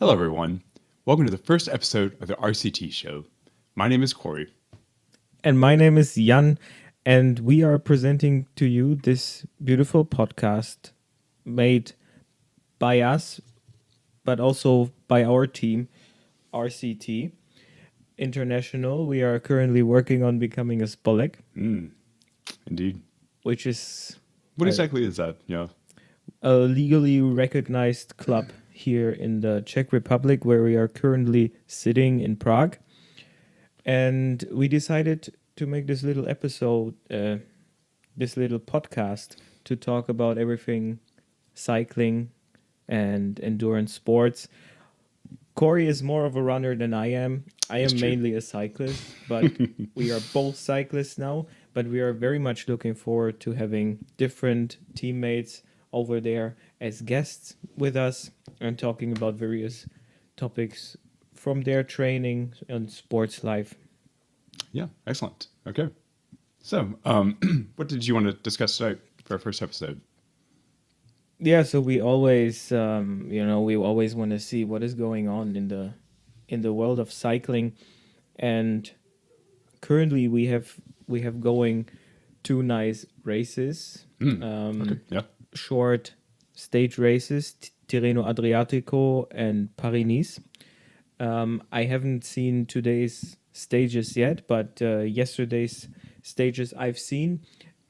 Hello, everyone. Welcome to the first episode of the RCT Show. My name is Corey. And my name is Jan, and we are presenting to you this beautiful podcast made by us, but also by our team, RCT International. We are currently working on becoming a Spolek, Indeed. which is What exactly is that? Yeah. a legally recognized club here in the Czech Republic, where we are currently sitting in Prague. And we decided to make this little episode, this little podcast, to talk about everything cycling and endurance sports. Corey is more of a runner than I am. I am mainly a cyclist, but we are both cyclists now. But we are very much looking forward to having different teammates over there as guests with us and talking about various topics from their training and sports life. Yeah, excellent. Okay. So, what did you want to discuss today for our first episode? Yeah, so we always, we always want to see what is going on in the world of cycling, and currently we have going two nice races, Okay. Yeah. short stage races, Tirreno Adriatico and Paris-Nice. I haven't seen today's stages yet, but yesterday's stages I've seen,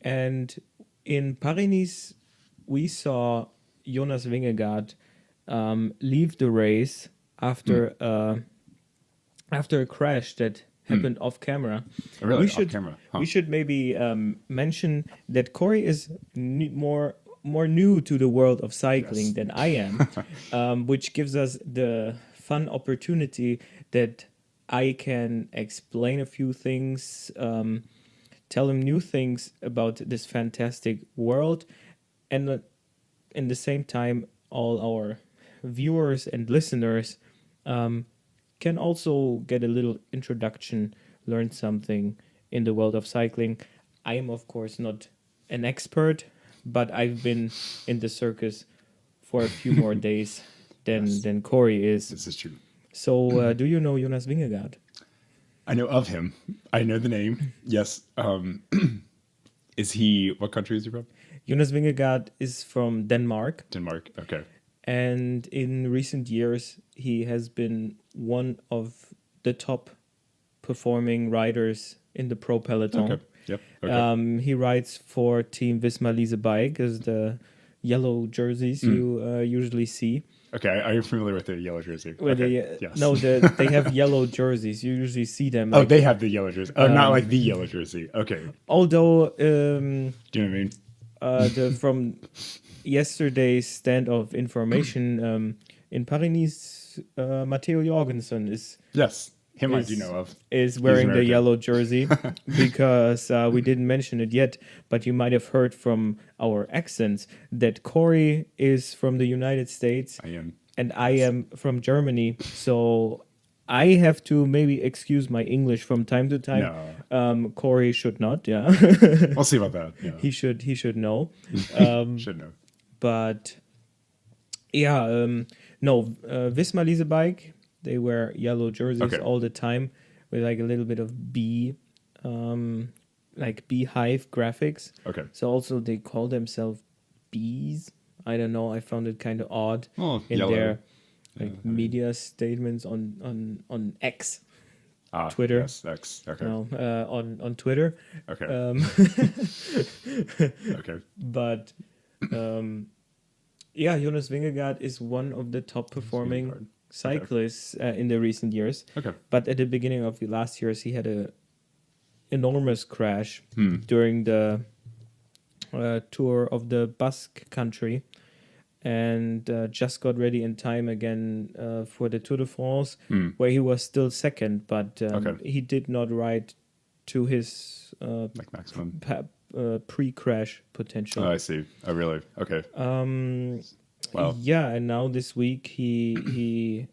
and in Paris-Nice we saw Jonas Vingegaard leave the race after a crash that happened off camera. Oh, really? Off camera. Huh. We should maybe mention that Corey is more new to the world of cycling than I am, which gives us the fun opportunity that I can explain a few things, tell him new things about this fantastic world, and in the same time, all our viewers and listeners can also get a little introduction, learn something in the world of cycling. I am, of course, not an expert, but I've been in the circus for a few more days than Corey is. This is true. So, do you know Jonas Vingegaard? I know of him. I know the name. Yes. Is he? What country is he from? Jonas Vingegaard is from Denmark. Denmark. Okay. And in recent years, he has been one of the top performing riders in the pro peloton. Okay. Yep. Okay. He rides for Team Visma Lease Bike, as the yellow jerseys you usually see. Okay. Are you familiar with the yellow jersey? Yes. No, they have yellow jerseys. You usually see them. Like, they have the yellow jersey. Oh, not like the yellow jersey. Okay. Although, do you know what I mean? from yesterday's stand of information in Paris, Matteo Jorgensen is him. I do know of is wearing the yellow jersey because we didn't mention it yet, but you might have heard from our accents that Corey is from the United States. I am, and I am from Germany, so I have to maybe excuse my English from time to time. No. Corey should not. Yeah, we'll see about that. Yeah. He should know. Should know. But yeah, Visma Lease Bike, they wear yellow jerseys all the time with like a little bit of like beehive graphics. Okay. So also they call themselves bees. I don't know. I found it kind of odd in yellow. their media statements on X. Twitter. Yes, X. Okay. No, on Twitter. Okay. Okay. But Jonas Vingegaard is one of the top performing cyclists in the recent years. Okay. But at the beginning of the last years, he had a enormous crash during the tour of the Basque country, and just got ready in time again for the Tour de France, where he was still second, but he did not ride to his like maximum pre-crash potential. Oh, I see. Oh, really? Okay. Wow. Yeah, and now this week he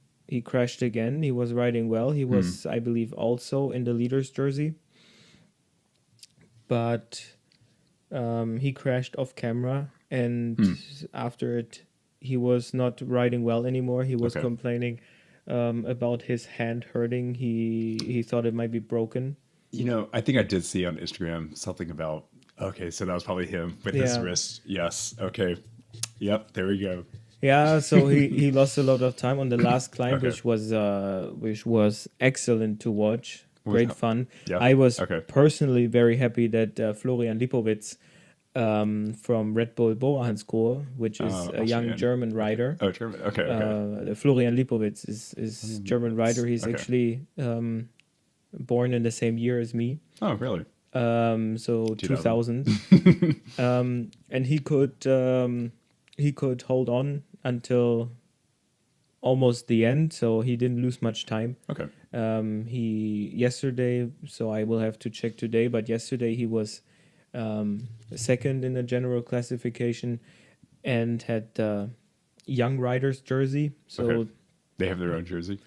crashed again. He was riding well. He was, I believe, also in the leader's jersey, but he crashed off camera, and after it he was not riding well anymore. He was Okay. complaining about his hand hurting. He thought it might be broken. I think I did see on Instagram something about, okay, so that was probably him with his Yeah. wrist. Yes. Okay. Yep. There we go. Yeah, so he lost a lot of time on the last climb, Okay. which was excellent to watch. What was Great that? fun. Yeah. I was Okay. personally very happy that Florian Lipowitz from Red Bull Borahanskoor, which is a young Austrian. German rider. Oh, German. Okay. Okay. Florian Lipowitz is German rider. He's Okay. actually born in the same year as me. Oh, really? So 2000. 2000. And he could hold on until almost the end, so he didn't lose much time. Okay. He yesterday, so I will have to check today, but yesterday he was second in the general classification and had the young riders jersey. So Okay. They have their own jersey.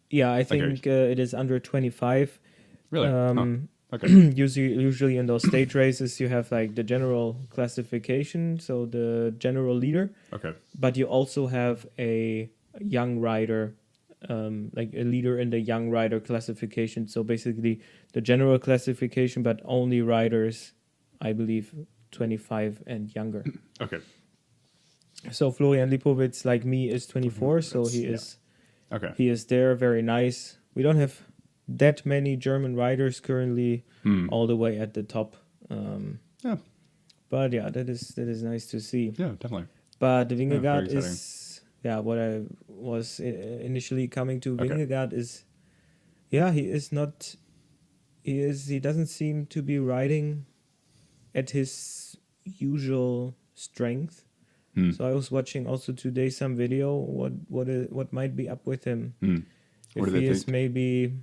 yeah, I think it is under 25. Really? Okay. Usually in those stage races you have like the general classification, so the general leader, Okay. but you also have a young rider, like a leader in the young rider classification. So basically the general classification, but only riders, I believe, 25 and younger. Okay. So Florian Lipowitz, like me, is 24, so he is Okay. he is there. Very nice. We don't have that many German riders currently all the way at the top. Yeah. But yeah, that is nice to see. Yeah, definitely. But very Vingegaard exciting. is, yeah, what I was initially coming to. Okay. Vingegaard is, yeah, he doesn't seem to be riding at his usual strength. So I was watching also today some video. What might be up with him? What If do they he is think? maybe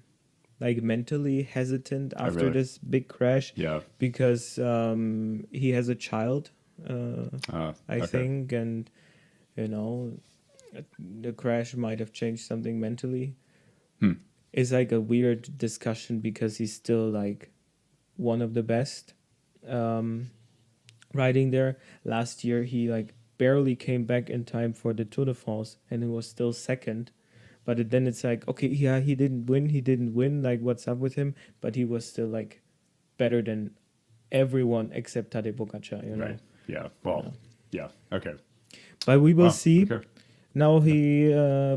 like mentally hesitant after really? this big crash, Yeah. because he has a child, I okay. think, and the crash might have changed something mentally. It's like a weird discussion because he's still like one of the best riding there. Last year he like barely came back in time for the Tour de France and he was still second. But then it's like, okay, yeah, he didn't win, like what's up with him? But he was still like better than everyone except Tadej Pogačar, Right. Yeah. Well. Yeah. Okay. But we will Wow, see. Okay. Now he,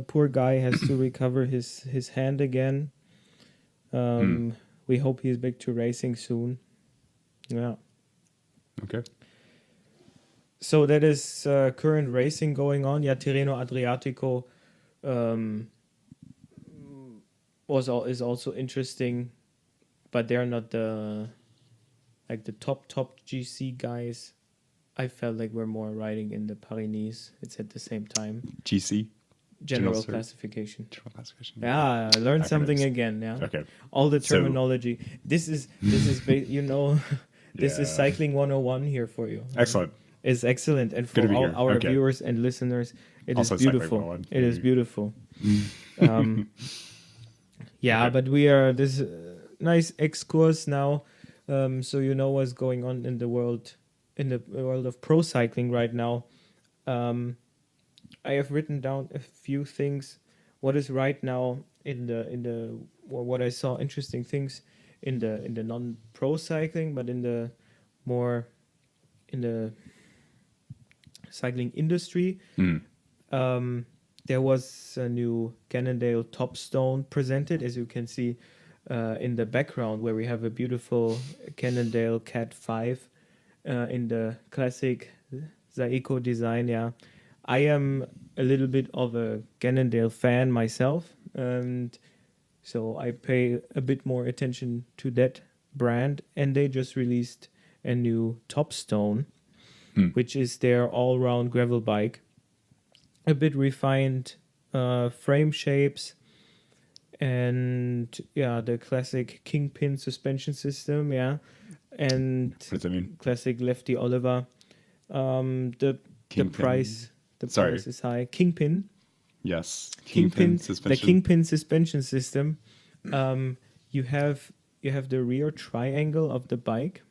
poor guy, has to recover his hand again. We hope he's back to racing soon. Yeah. Okay. So that is current racing going on. Yeah, Tirreno Adriatico is also interesting, but they're not the top GC guys. I felt like we're more riding in the Paris-Nice. It's at the same time. GC. General Cert. classification. General classification. Yeah, I learned something Acronyms. again. Yeah. Okay. All the So- terminology. This is this is Yeah. cycling 101 here for you. Excellent. It's excellent, and Good to for be all here. our Okay. viewers and listeners, it Also is Cycling beautiful. 101. It is beautiful. Yeah, Okay. but we are this nice excurse now, so you know what's going on in the world of pro cycling right now. I have written down a few things. What is right now or what I saw interesting things in the non-pro cycling, but in the cycling industry. There was a new Cannondale Topstone presented, as you can see in the background, where we have a beautiful Cannondale Cat 5 in the classic Zaeco design. Yeah, I am a little bit of a Cannondale fan myself, and so I pay a bit more attention to that brand. And they just released a new Topstone, which is their all-round gravel bike. A bit refined frame shapes, and yeah, the classic kingpin suspension system. Yeah, and What does that mean? classic lefty Oliver. The Kingpin. price Sorry. price is high. Kingpin. Yes. Kingpin suspension. The Kingpin suspension system. You have the rear triangle of the bike,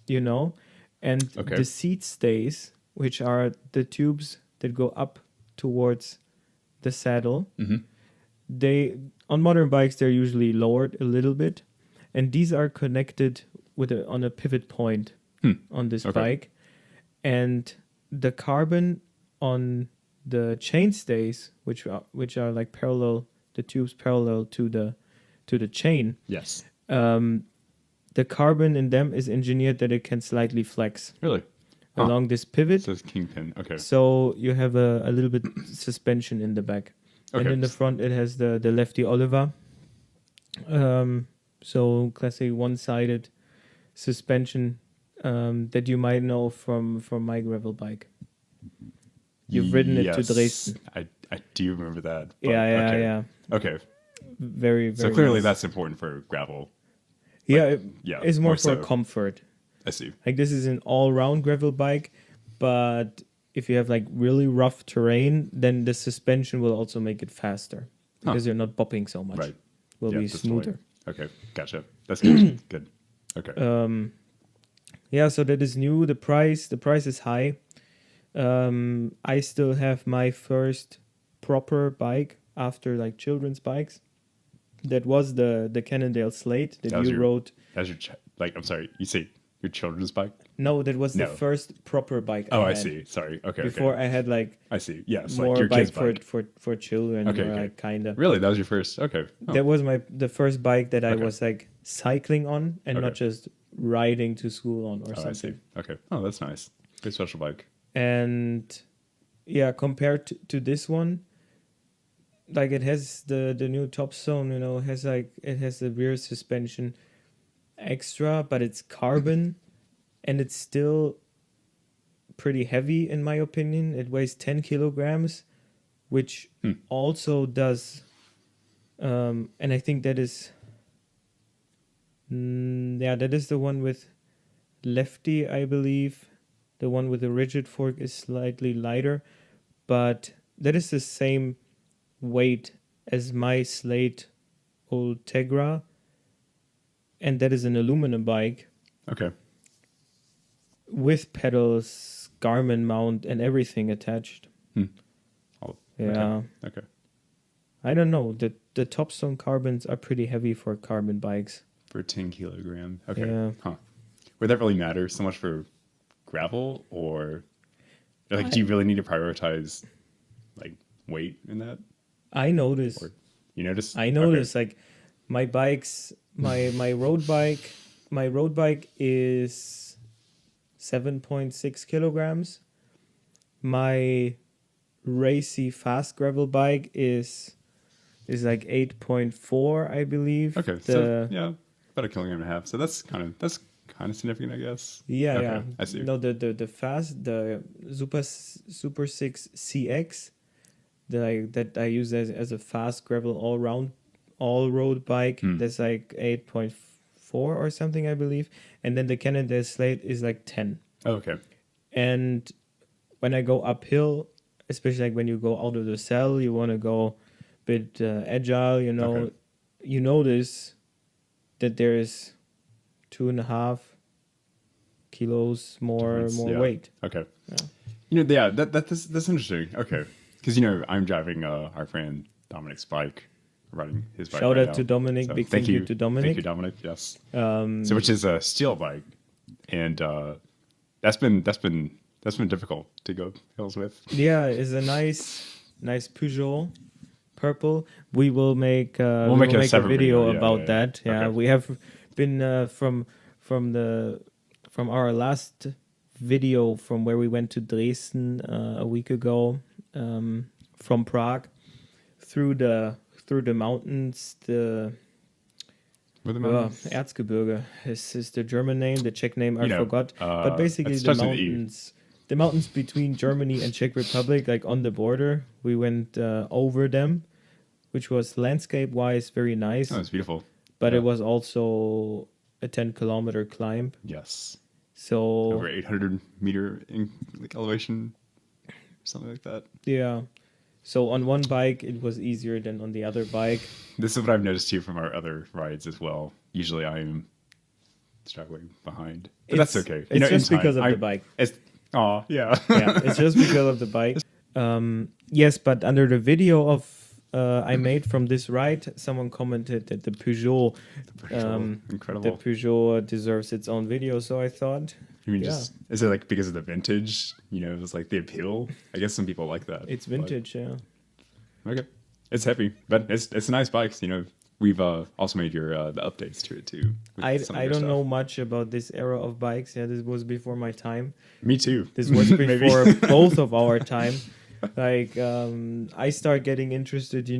and Okay. the seat stays, which are the tubes that go up towards the saddle. They on modern bikes they're usually lowered a little bit, and these are connected with on a pivot point on this bike, and the carbon on the chainstays, which are like parallel, the tubes parallel to the chain. Yes. The carbon in them is engineered that it can slightly flex Really? along this pivot. So it's kingpin. Okay. So you have a little bit suspension in the back. Okay. And in the front, it has the lefty Oliver. So classic one-sided suspension that you might know from my gravel bike. You've ridden it to Dresden. I do remember that. But, Yeah. Okay. Very, very. So clearly nice. that's important for gravel. Yeah, Yeah. it's more for so. comfort. I see. Like this is an all-round gravel bike, but if you have like really rough terrain, then the suspension will also make it faster because you're not bopping so much. Right. Will be that's the way. smoother. Okay. Gotcha. That's good. Good. Okay. Yeah, so that is new. The price is high. I still have my first proper bike after like children's bikes. That was the Cannondale Slate that you rode. That's your I'm sorry. You say your children's bike? No, that was the first proper bike. Oh, I had. see. Sorry. Okay. Before I had like I see. Yes, more like your bike kid's bike. for children. Okay, or okay. like kind of. Really, that was your first. Okay. Oh. That was the first bike that I was like cycling on and not just riding to school on or I see. something. Okay. Oh, that's nice. Very special bike. And yeah, compared to this one, like it has the new Topstone, it has the rear suspension extra, but it's carbon and it's still pretty heavy in my opinion. It weighs 10 kilograms, which also does, and I think that is, that is the one with lefty, I believe. The one with the rigid fork is slightly lighter, but that is the same weight as my Slate Ultegra, and that is an aluminum bike. Okay. With pedals, Garmin mount, and everything attached. Oh, Yeah. Okay. I don't know. The Topstone carbons are pretty heavy for carbon bikes. For 10 kilogram. Okay. Yeah. Huh. Would that really matter so much for gravel, or like do you really need to prioritize like weight in that? I notice. Or you notice? I notice like my bikes, my road bike is 7.6 kilograms. My racy fast gravel bike is like 8.4, I believe. Okay. So yeah, about a kilogram and a half. So that's kind of significant, I guess. Yeah, Okay, yeah. I see. No, the Super 6 CX that I use as a fast gravel all road bike. That's like 8.4 or something, I believe. And then the Cannondale Slate is like 10. Oh, okay. And when I go uphill, especially like when you go out of the cell, you want to go a bit agile, Okay. You notice that there is 2.5 kilos more weight. Okay. Yeah. That's interesting. Okay. Because I'm driving our friend Dominic's bike, riding his bike. Shout right out to now. Dominic. So Big thank you to Dominic. Thank you, Dominic. Yes. So which is a steel bike, and that's been difficult to go hills with. Yeah, it's a nice Peugeot purple. We will make We'll make a separate video video. about that. Yeah, Okay. we have been from our last video from where we went to Dresden a week ago, from Prague through the mountains. With the mountains. Erzgebirge is the German name. The Czech name I forgot. But basically it the starts with E. mountains. The mountains between Germany and Czech Republic, like on the border, we went over them, which was landscape-wise very nice. Oh, it's beautiful. But Yeah. it was also a 10-kilometer climb. Yes. So Over 800 meter elevation, something like that. yeah. So on one bike it was easier than on the other bike. This is what I've noticed too from our other rides as well. Usually I'm struggling behind, but that's okay. It's just in because time, of the bike. Yeah. Yeah, it's just because of the bike. Yes, but under the video of I made from this ride, someone commented that the Peugeot, the Incredible. Peugeot deserves its own video. So I thought, You mean yeah, just is it like because of the vintage? You know, it's like the appeal. I guess some people like that. it's vintage. Yeah, But, okay, it's heavy, but it's a nice bike. You know, we've also made your the updates to it too. with I some of I your don't stuff. know much about this era of bikes. Yeah, this was before my time. Me too. This was Maybe. before both of our time. Like I start getting interested,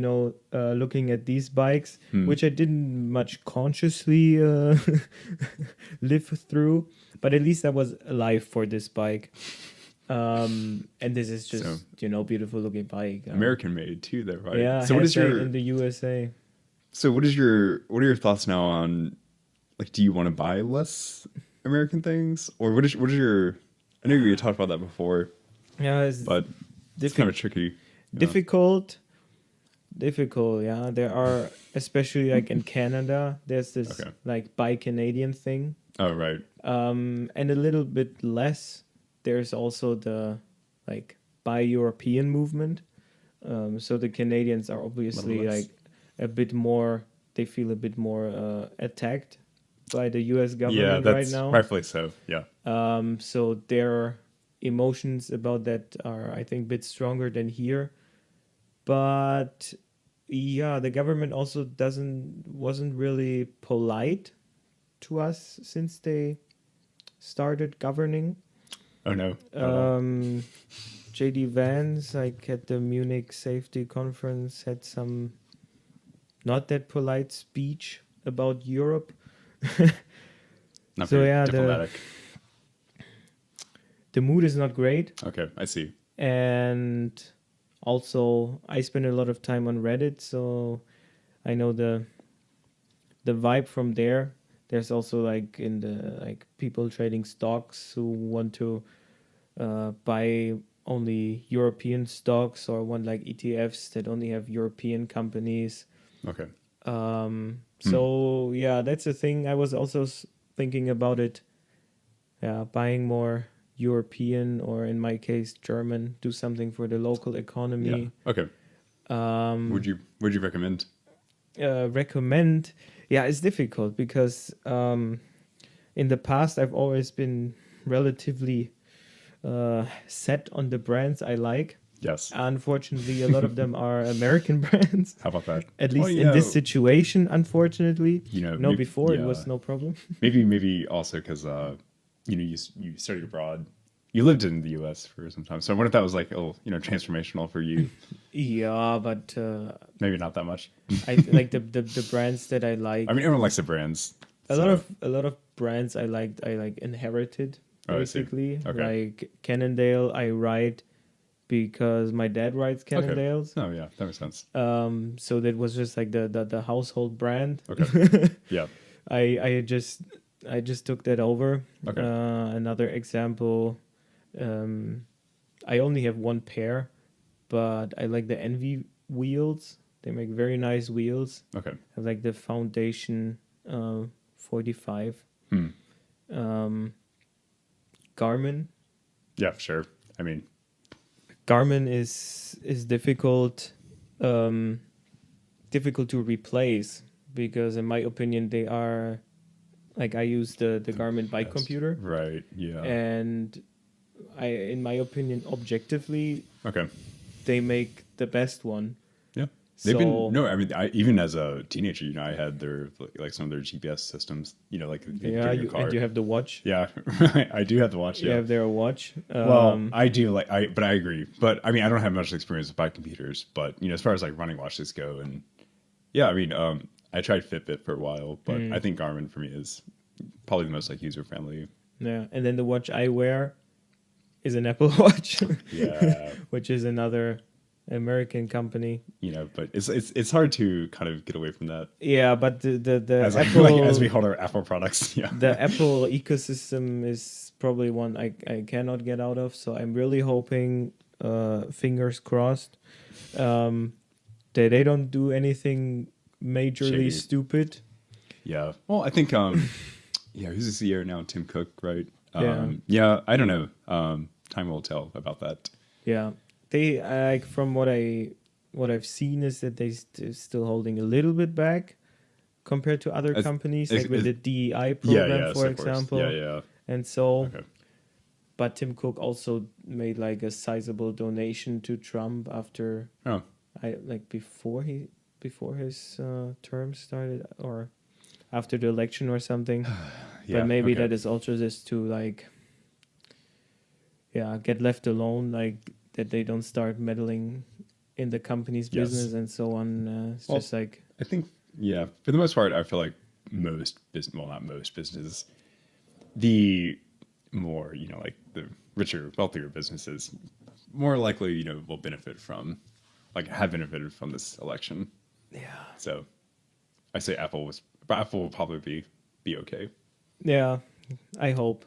looking at these bikes, which I didn't much consciously live through, but at least I was alive for this bike. And this is just beautiful looking bike. American made too, though, right? Yeah, So what is your in the USA? so what are your thoughts now on like do you want to buy less American things or what is your I know you talked about that before, Yeah, but it's kind of tricky. you know? difficult. Yeah, there are, especially like in Canada, there's this Okay. like buy Canadian thing. Oh right. And a little bit less, there's also the like buy European movement. So the Canadians are obviously less. like a bit more, they feel a bit more attacked by the US Yeah, government that's right now. rightfully so. Yeah. So their emotions about that are, I think, a bit stronger than here. But yeah, the government also wasn't really polite to us since they started governing. Oh no. Not at all. JD Vance, like at the Munich Safety Conference, had some not that polite speech about Europe. Not so very yeah, diplomatic. the mood is not great. Okay, I see. And also I spend a lot of time on Reddit, so I know the vibe from there. There's also like in the like people trading stocks who want to buy only European stocks or want like ETFs that only have European companies. Okay. So yeah, that's a thing. I was also thinking about it. Yeah, buying more European or in my case German. Do something for the local Yeah. economy. Okay. Would you recommend? Recommend. Yeah, it's difficult because in the past I've always been relatively set on the brands I like. Yes. Unfortunately, a lot of them are American brands. How about that? At least Well, in this situation, unfortunately. maybe- Before it yeah. was no problem. maybe also because you studied abroad. You lived in the U.S. for some time, so I wonder if that was like transformational for you. Yeah, but Maybe not that much. I like the brands that I like. I mean, everyone likes the brands. A so- lot of brands I like inherited Oh, I see. basically. Okay. Like Cannondale, I ride because my dad rides Cannondales. Oh yeah, that makes sense. So that was just like the household brand. Okay. Yeah. I just took that over. Okay. Another example, I only have one pair, but I like the Envy wheels. They make very nice wheels. Okay. I have like the Foundation 45. Garmin. Yeah, sure. I mean, Garmin is difficult difficult to replace because in my opinion they are like I use the Garmin bike best. computer Right. Yeah. and in my opinion objectively Okay. they make the best one. Yeah. They've been So- no. I mean, even as a teenager, I had their like some of their GPS systems. Like Yeah, your car. and you have the watch. Yeah, I do have the watch. You Yeah. have their watch. Well, I do but I agree. But I mean, I don't have much experience with bike computers. But as far as like running watches go, and yeah, I mean, I tried Fitbit for a while, but I think Garmin for me is probably the most like user friendly. Yeah, and then the watch I wear is an Apple Watch. Yeah. Which is another American company. But it's hard to kind of get away from that Yeah, but the as Apple as we hold our Apple products. Yeah. the Apple ecosystem is probably one I cannot get out of. So I'm really hoping, fingers crossed, that they don't do anything majorly Shady. stupid. Yeah. Well, I think who's the CEO now? Tim Cook, right? Yeah. Yeah. I don't know. Time will tell about that. Yeah, They like from what I've seen is that they still holding a little bit back compared to other companies, like with the DEI program, for example. Yeah. And so, Okay. but Tim Cook also made like a sizable donation to Trump after before his term started or after the election or something. But maybe that is also just to like, get left alone, like that they don't start meddling in the company's business and so on. It's just like, I think, for the most part, I feel like not most businesses, the more, like the richer, wealthier businesses, more likely, will benefit from, like have benefited from this election. Yeah. So I say Apple will probably be okay. Yeah, I hope.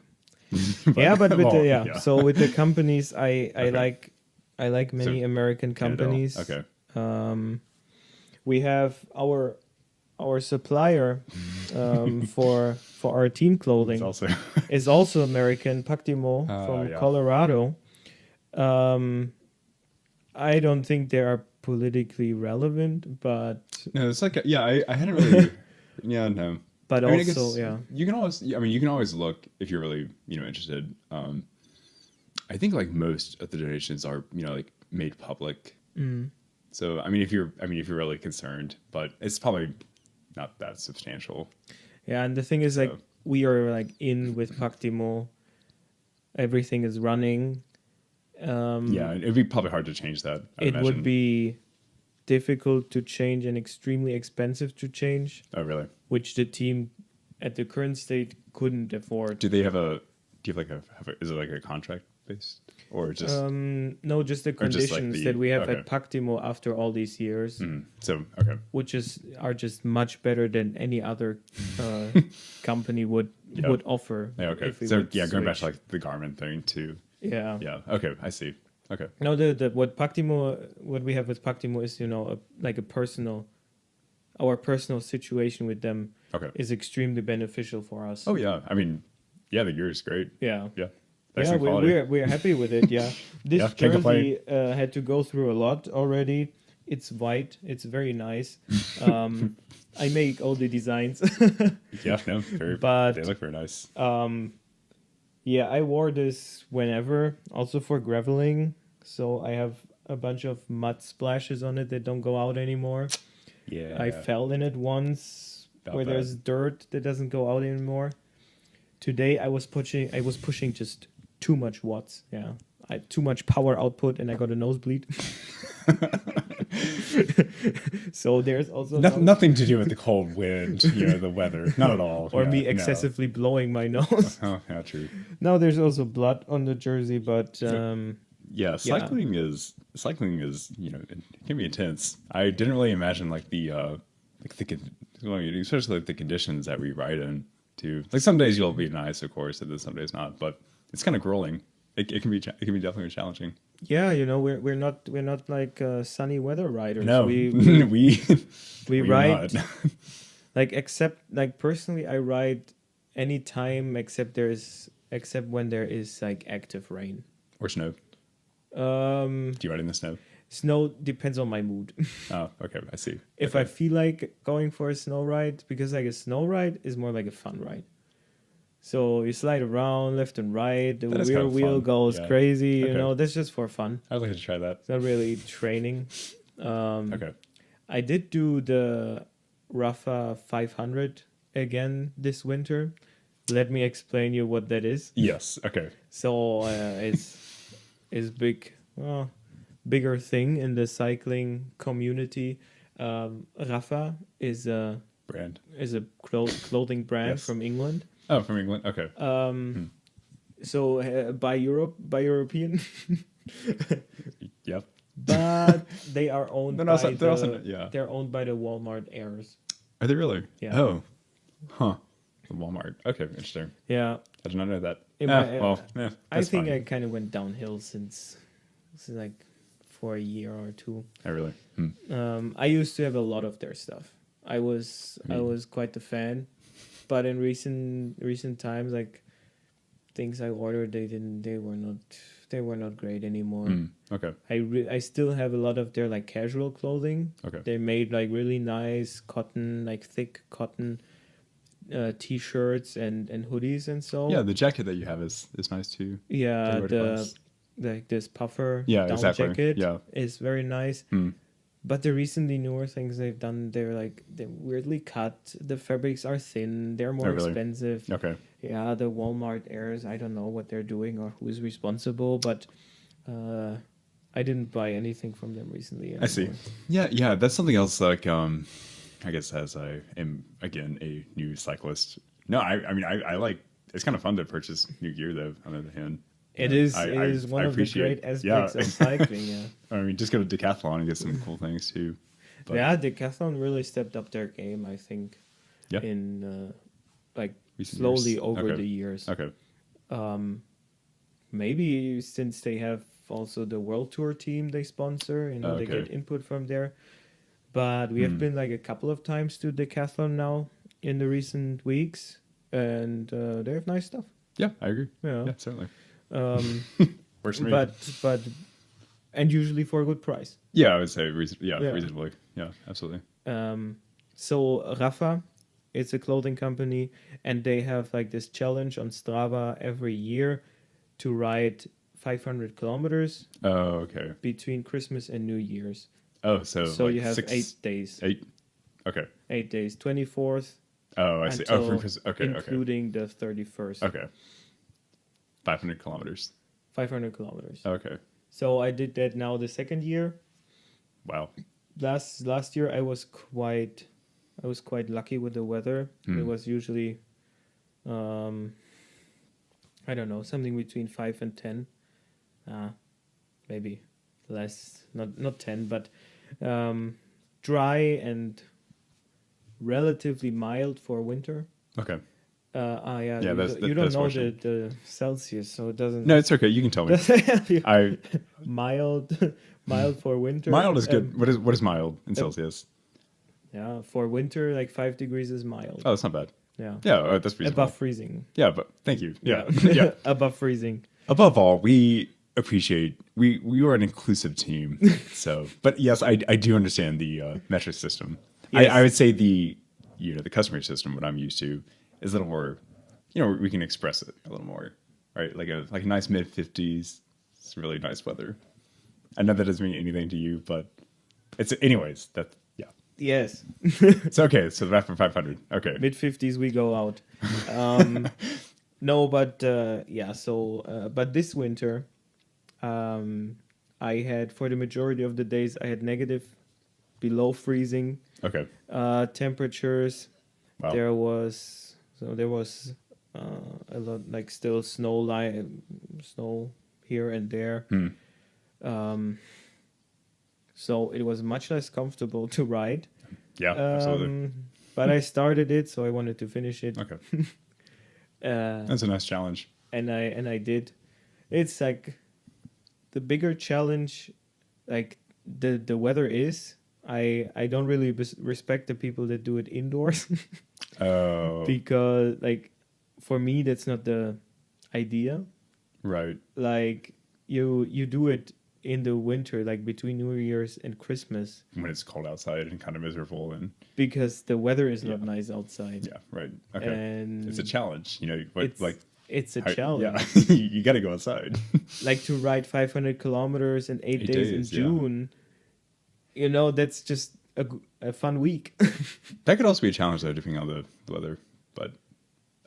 But with so with the companies, I like many American companies. Okay. We have our supplier for our team clothing is also American, Pactimo from Colorado. I don't think they are politically relevant, but no, it's like I hadn't really no. But I mean, also, you can always look if you're really interested. I think like most of the donations are like made public. Mm. So I mean, if you're really concerned, but it's probably not that substantial. Yeah, and the thing is, like, we are like in with Pactimo. Everything is running. It'd be probably hard to change that. It would be difficult to change and extremely expensive to change. Oh, really? Which the team at the current state couldn't afford. Do you have is it like a contract based or just no, just the conditions that we have at Pactimo after all these years. So which are just much better than any other company would offer. Yeah, okay. So going back to like the Garmin thing too. Yeah. Yeah. Okay, I see. Okay. No, what we have with Pactimo is our personal situation with them is extremely beneficial for us. Oh yeah, I mean, the gear is great. Yeah. Yeah. We're happy with it. Yeah, this jersey had to go through a lot already. It's white. It's very nice. I make all the designs. But they look very nice. I wore this whenever, also for graveling. So I have a bunch of mud splashes on it that don't go out anymore. Yeah. I fell in it once where there's dirt that doesn't go out anymore. Today I was pushing just too much watts. Yeah. I had too much power output and I got a nosebleed. So there's also nothing to do with the cold wind, the weather, not at all. Or me excessively blowing my nose. Oh, yeah, true. Now there's also blood on the jersey, but cycling is it can be intense. I didn't really imagine like especially like the conditions that we ride in too. Like some days you'll be nice, of course, and then some days not, but it's kind of grueling. It can be definitely challenging. Yeah, we're not like sunny weather riders. No, we ride like personally I ride any time except when there is like active rain or snow. Do you ride in the snow? Snow depends on my mood. Oh, okay, I see. If I feel like going for a snow ride, because like a snow ride is more like a fun ride. So you slide around left and right. The rear wheel goes crazy. That's just for fun. I'd like to try that. It's not really training. I did do the Rafa 500 again this winter. Let me explain you what that is. Yes. Okay. So it's bigger thing in the cycling community. Rafa is a brand. Is a clothing brand from England. Oh, from England. Okay. So by European. Yep. But they are owned they're owned by the Walmart heirs. Are they really? Yeah. Oh. Huh. Walmart. Okay, interesting. Yeah. I did not know that. I think I kind of went downhill since like for a year or two. I really. I used to have a lot of their stuff. I was quite the fan, but in recent times, like things I ordered, they were not great anymore. Okay. I still have a lot of their like casual clothing. Okay. They made like really nice cotton, like thick cotton t-shirts and hoodies and so. Yeah, the jacket that you have is nice too. Yeah, Very wear to class. like this puffer Yeah, down exactly. jacket Yeah. is very nice. But the recently newer things they've done, they're weirdly cut. The fabrics are thin. They're more really? expensive. Okay. Yeah, the Walmart Airs, I don't know what they're doing or who is responsible, but I didn't buy anything from them recently anymore. I see. Yeah, that's something else. Like, I guess as I am again a new cyclist. No, I mean I like. It's kind of fun to purchase new gear though. On the other hand, It is one of the great aspects of cycling. Yeah. I mean, just go to Decathlon and get some cool things too. But, yeah, Decathlon really stepped up their game, I think. Yeah. In like recent slowly years. over Okay. the years. Okay. Maybe since they have also the World Tour team they sponsor, they Okay. get input from there. But we have been like a couple of times to Decathlon now in the recent weeks, and they have nice stuff. Yeah, I agree. Yeah. Yeah, certainly. Works for me. But and usually for a good price. Yeah, I would say Yeah. reasonably. Yeah, absolutely. So Rafa, it's a clothing company, and they have like this challenge on Strava every year to ride 500 kilometers Oh, okay. between Christmas and New Year's. Oh, so like you have 6, 8 days. 8. Okay. 8 days, 24th Oh, I see. until Oh, okay. including the 31st. Okay. 500 kilometers. 500 kilometers. Okay. So I did that now the second year. Wow. Last year I was quite lucky with the weather. It was usually I don't know, something between 5 and 10. Maybe less, not 10, but dry and relatively mild for winter. Okay. Yeah, Yeah, you, that's- you don't that's know fortunate. the Celsius, so it doesn't. No, it's okay. You can tell me. doesn't help you. I mild for winter. mild is good. What is mild in Celsius? Yeah, for winter, like 5 degrees is mild. Oh, that's not bad. Yeah, Yeah, that's reasonable. above freezing. Yeah, but thank you. Yeah. Yeah. Above freezing. Above all, we appreciate we are an inclusive team. So, but yes, I do understand the metric system. Yes. I would say the customer system, what I'm used to, is a little more. We can express it a little more, right? Like a nice mid-50s. It's really nice weather. I know that doesn't mean anything to you, but it's anyways. That yeah. Yes. It's okay. So that for 500. Okay. Mid-50s we go out. No, but yeah. So, but this winter, I had for the majority of the days I had negative, below freezing Okay. temperatures. Wow. There was a lot like still snow here and there. So it was much less comfortable to ride. Yeah. Absolutely. But I started it, so I wanted to finish it. Okay. That's a nice challenge. And I did. It's like the bigger challenge, like the weather is. I don't really respect the people that do it indoors. Oh. Because like for me that's not the idea. Right. Like you do it in the winter, like between New Year's and Christmas, When it's cold outside and kind of miserable and because the weather is not nice outside. yeah, right. Okay. And It's a challenge, it's a how- challenge. Yeah, you got to go outside. Like to ride 500 kilometers in 8 days in days, yeah. June. That's just a fun week. That could also be a challenge though, depending on the weather. But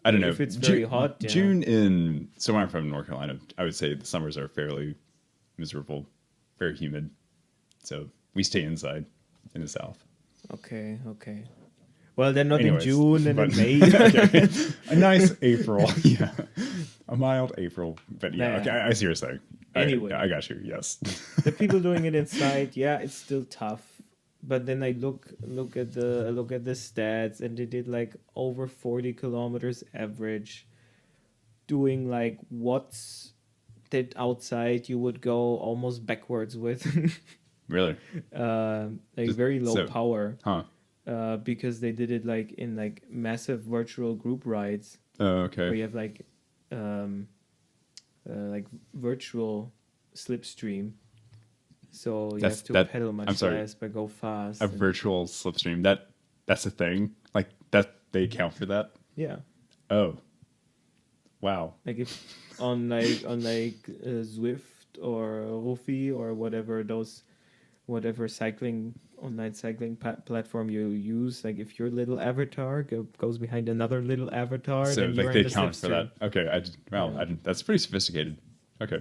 I don't know. If it's very hot, yeah. June so I'm from North Carolina. I would say the summers are fairly miserable, very humid. So we stay inside in the South. Okay. Well, then not Anyways, in June and but- in May. Okay. A nice April, yeah, a mild April. But yeah, Nah. okay, I see what you're saying. Anyway. I got you. Yes. The people doing it inside, yeah, it's still tough. But then I look at the stats, and they did like over 40 kilometers average, doing like watts that outside you would go almost backwards with, Really? like very low So- power, Huh. because they did it like in like massive virtual group rides Oh, where okay. you have like like virtual slipstream. So you That's have to that. pedal much I'm sorry. less but go fast. A virtual slipstream. That's a thing. Like that they account for that. Yeah, Oh, wow. like if on Zwift or Rufi or whatever cycling online cycling platform you use, like if your little avatar goes behind another little avatar, So then you're like in they the account for slipstream. that. Okay. Wow. Yeah. That's pretty sophisticated. Okay.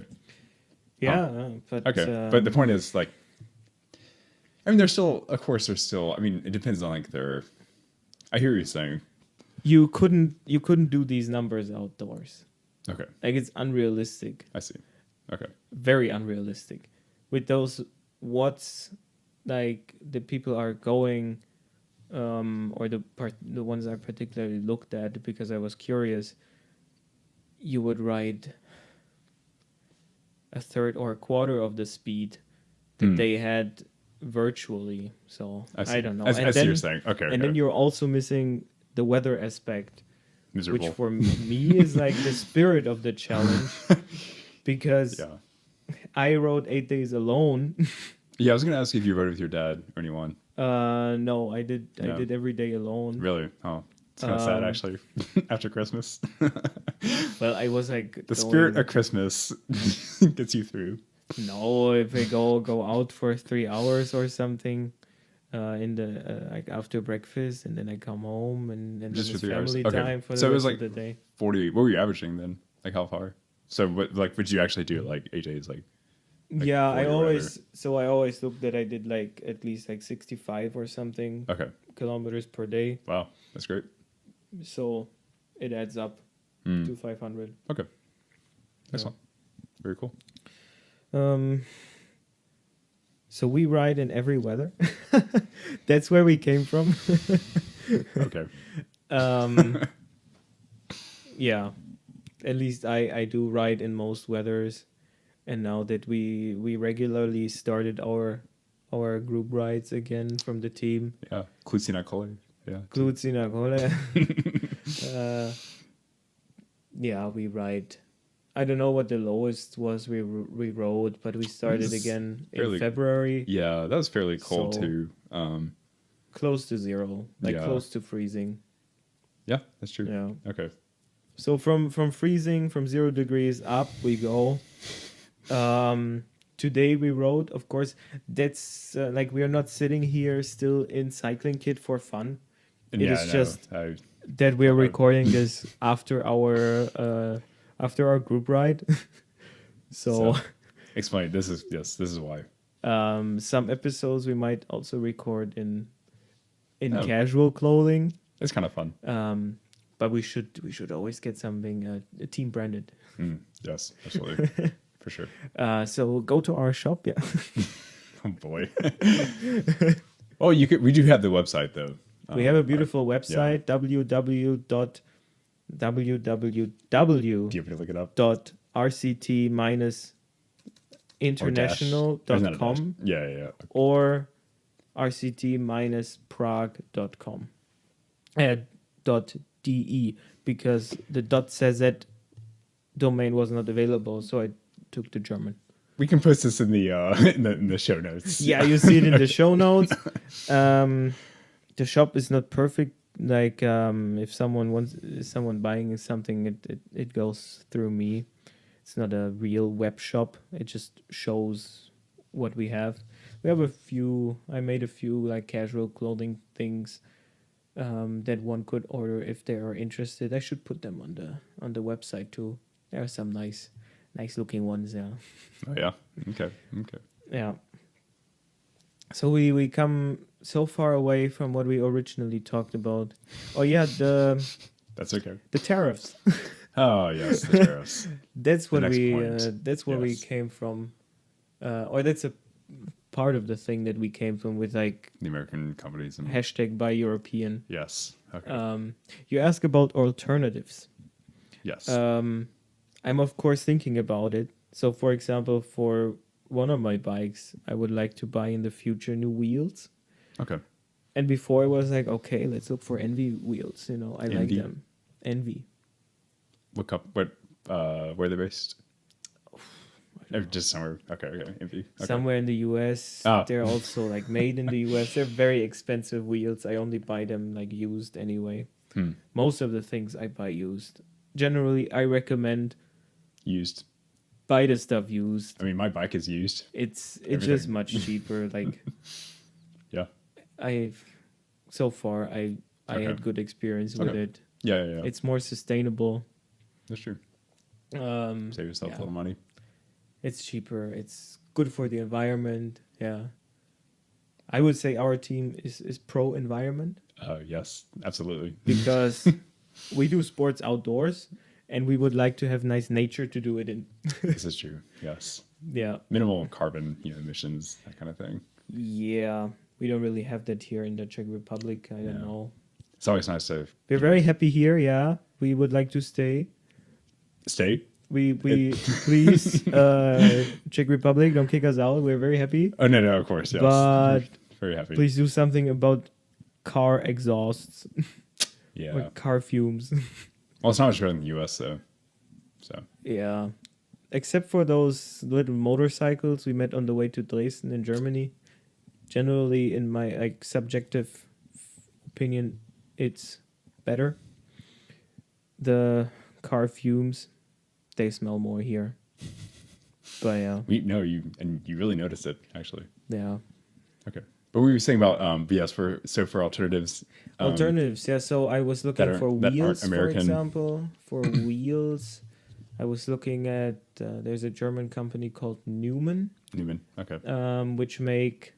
Yeah, but But the point is like, I mean, of course, I mean, it depends on like I hear what you're saying. you couldn't do these numbers outdoors. Okay. Like it's unrealistic, I see. Okay. very unrealistic. With those watts, like the people are going, or the ones I particularly looked at because I was curious. You would ride a third or a quarter of the speed that they had virtually. So I don't know. I see what you're saying. Okay. And then you're also missing the weather aspect, miserable. which for me is like the spirit of the challenge, because Yeah. I rode 8 days alone. Yeah. I was gonna ask you if you rode with your dad or anyone. No, I did. No. I did every day alone. Really? Oh, it's kind of sad actually. After Christmas. Well, I was like The spirit of Christmas gets you through. No, if I go out for 3 hours or something, in the like after breakfast, and then I come home and then Just for it's 3 hours. family Okay. time for the So it rest was like of the day. 40. What were you averaging then? Like how far? So what? Like would you actually do it like 8 days? Like Yeah, 40 or I always looked that I did like at least like 65 or something okay. kilometers per day. Wow, that's great. So it adds up to 500. Okay. Excellent. Very cool. So we ride in every weather. That's where we came from. Okay. Yeah, at least I do ride in most weathers, and now that we regularly started our group rides again from the team. Yeah. Klutzina Kole. Yeah. Klutzina Kole. Yeah, we ride. I don't know what the lowest was we rode, but we started again in February. Yeah, that was fairly cold So- too. Close to zero, like Yeah. close to freezing. Yeah, that's true. Yeah. Okay. So from freezing, from 0 degrees up we go. Today we rode, of course. That's like we are not sitting here still in cycling kit for fun. And It yeah, is no, just that we are recording this after our group ride. So explain. This is why. some episodes we might also record in Oh. casual clothing. It's kind of fun. But we should always get something team branded. Yes, absolutely. For sure. So go to our shop, yeah. Oh boy. Oh, we do have the website though. We have a beautiful website, www.rct-international.com Do you want me to look it up? Yeah. or rct-prague.com. .de, because the .cz domain was not available, so I took the German. We can post this in the in the show notes. Yeah, you see it in the show notes. The shop is not perfect. Like if someone buying something, it goes through me. It's not a real web shop. It just shows what we have. We have I made a few like casual clothing things that one could order if they are interested. I should put them on the website too. There are some nice looking ones. Yeah. Oh yeah. Okay. Yeah. So we come so far away from what we originally talked about. Oh yeah, That's okay. the tariffs. Oh yes, the tariffs. That's what next we point. that's where we Yes. came from. Or that's a part of the thing that we came from with like The American companies and hashtag Buy European. yes. Okay. You ask about alternatives. yes. I'm of course thinking about it. So for example, for one of my bikes, I would like to buy in the future new wheels. Okay. And before I was like, okay, let's look for Envy wheels. I like Envy? them. Envy. What cup? What? Where they're based? Just somewhere. Okay. Empty. Okay. Somewhere in the US. Oh. They're also like made in the US. They're very expensive wheels. I only buy them like used anyway. Most of the things I buy used. Generally, I recommend Used. buy the stuff used. I mean, my bike is used. It's Everything. just much cheaper. Like Yeah. So far I had good experience with it. Yeah. It's more sustainable. That's true. Save yourself a little money. It's cheaper. It's good for the environment. Yeah. I would say our team is pro environment. Yes, absolutely. Because we do sports outdoors and we would like to have nice nature to do it in. This is true. Yes. Yeah. Minimal carbon, emissions, that kind of thing. Yeah. We don't really have that here in the Czech Republic. I don't know. It's always nice to... We're very happy here. Yeah. We would like to stay. Stay? We please, Czech Republic, don't kick us out. We're very happy. Oh, no, of course. Yes. But very happy. Please do something about car exhausts. Yeah. Or car fumes. Well, it's not much better in the US, though. So. Yeah. Except for those little motorcycles we met on the way to Dresden in Germany. Generally, in my subjective opinion, it's better. The car fumes, they smell more here. But yeah. You really notice it, actually. Yeah. Okay. But we were saying about for alternatives. Alternatives, yeah. So I was looking for wheels, for example. For wheels, I was looking at there's a German company called Newman. Okay. Which make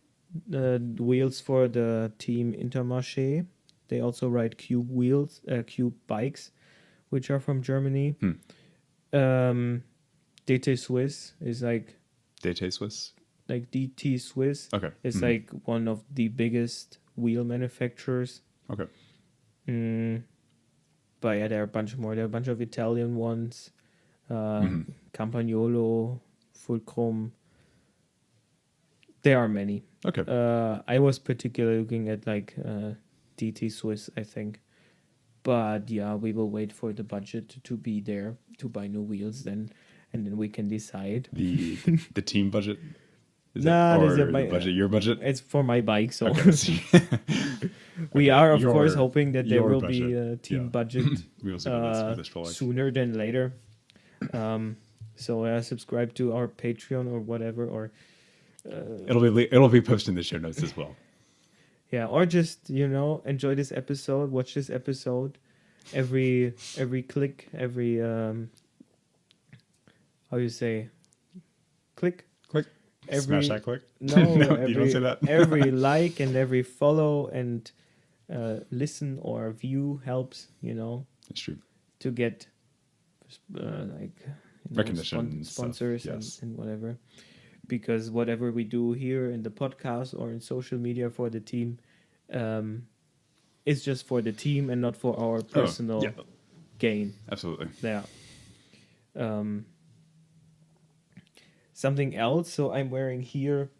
wheels for the team Intermarché. They also ride Cube bikes, which are from Germany. DT Swiss is like... DT Swiss? Like DT Swiss. Okay. It's like one of the biggest wheel manufacturers. Okay. But yeah, there are a bunch more. There are a bunch of Italian ones. Campagnolo, Fulcrum. There are many. Okay. I was particularly looking at like DT Swiss, I think. But yeah, we will wait for the budget to be there to buy new wheels then, and then we can decide. The team budget? The budget, your budget? It's for my bike, so okay. We are of course hoping that there will be a team budget we will see sooner than later. So subscribe to our Patreon or whatever, or it'll be posted in the show notes as well. Yeah, or just enjoy this episode, watch this episode, every click, every how you say, click. Smash that click. No, you don't say that. Every like and every follow and listen or view helps. It's true. To get recognition, sponsors, yes. and whatever. Because whatever we do here in the podcast or in social media for the team, is just for the team and not for our personal gain. Absolutely. Yeah. Something else. So I'm wearing here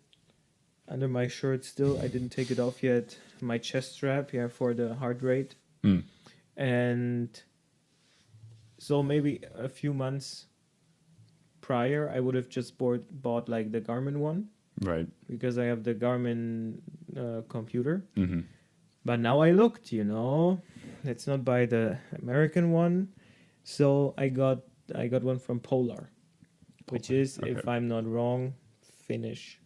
under my shirt still. I didn't take it off yet. My chest strap here for the heart rate. And so maybe a few months prior, I would have just bought like the Garmin one. Right. Because I have the Garmin computer. But now I looked, let's not buy the American one. So I got one from Polar. Which is, if I'm not wrong, Finnish.